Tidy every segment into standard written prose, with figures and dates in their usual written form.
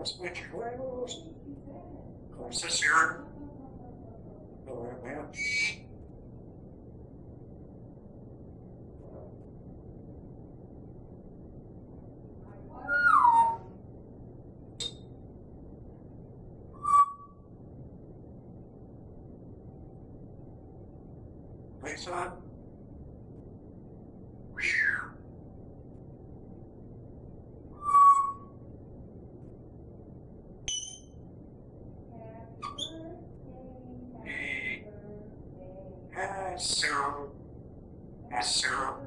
Switch rails. Close this here. Go right now. Face on. So,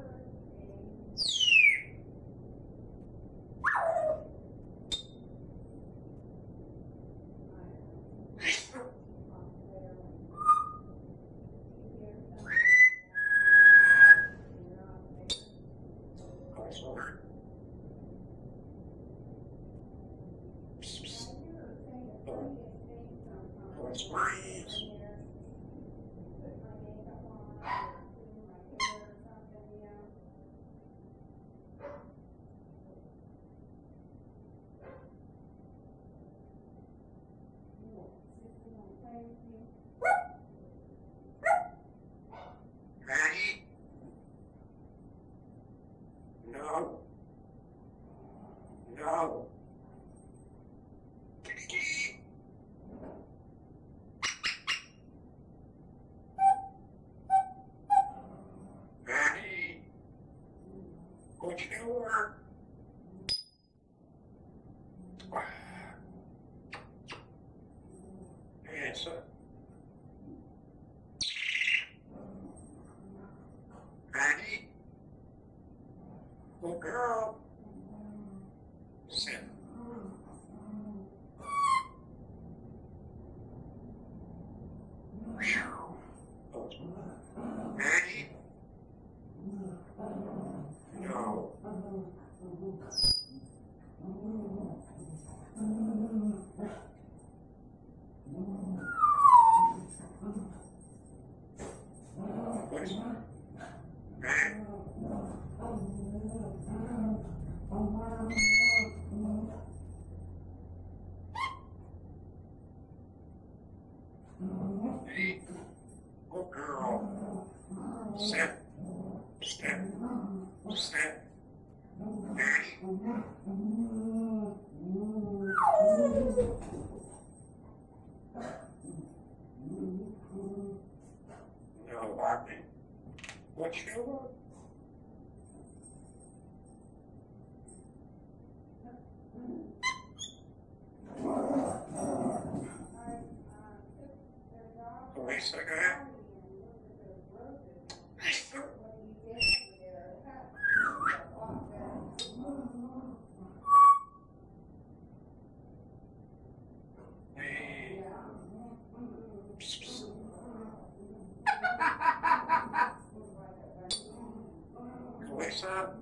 Ready? No. No. Ready? What you work? Answer. Ready? Good girl. Sit. Ready? No. Hey, good girl. Sit. Sit. Sit. Ready? No, Bobby. What you want? Wait a second. Hey. What's up?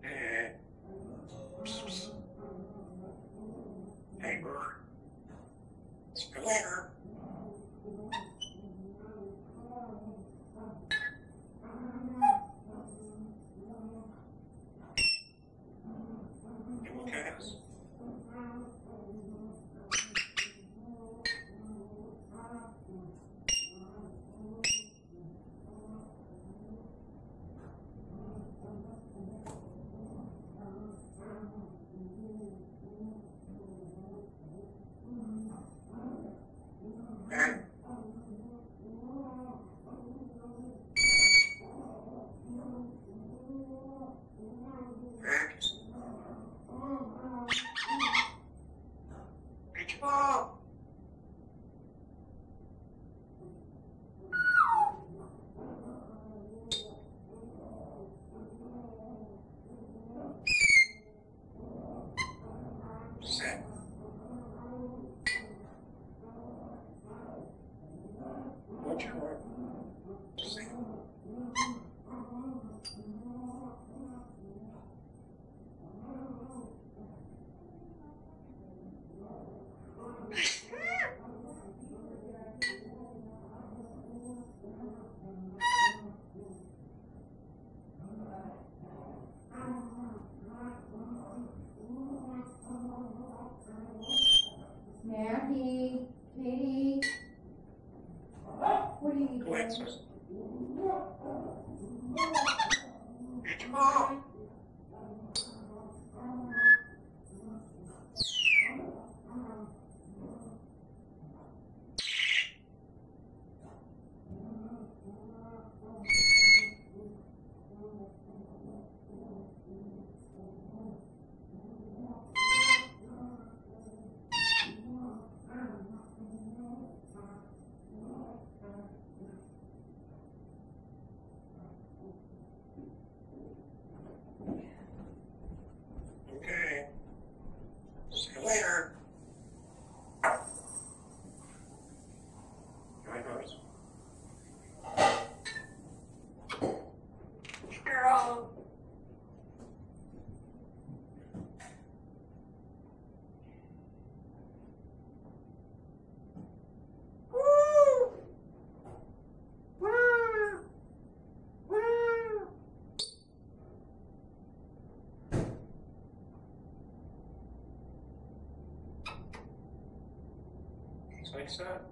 Hey. Hey, bird. See you later. You look at us. Okay. Next. Reach ball. Set. What's your work? Set. What are you doing? Alexis. It's Mom. Okay. See you later. Hi, guys. Girl. Woo! Woo! Woo! Like that.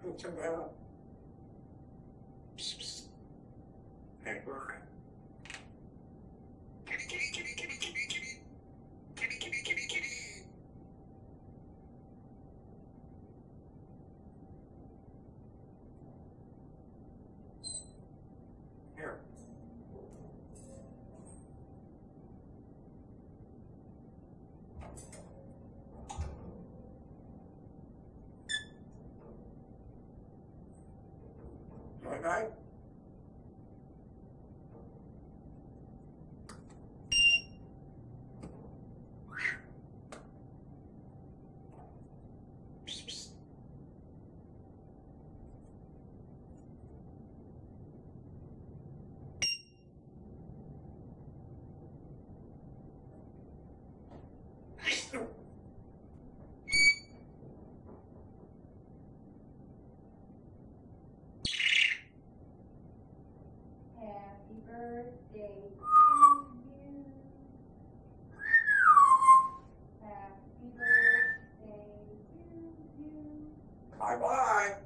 What's about? Hey, bird. Kitty, kitty, kitty, kitty, kitty, kitty. Kitty, kitty, kitty, kitty. Here. Bye-bye. Happy birthday to you. Happy birthday to you. Bye-bye.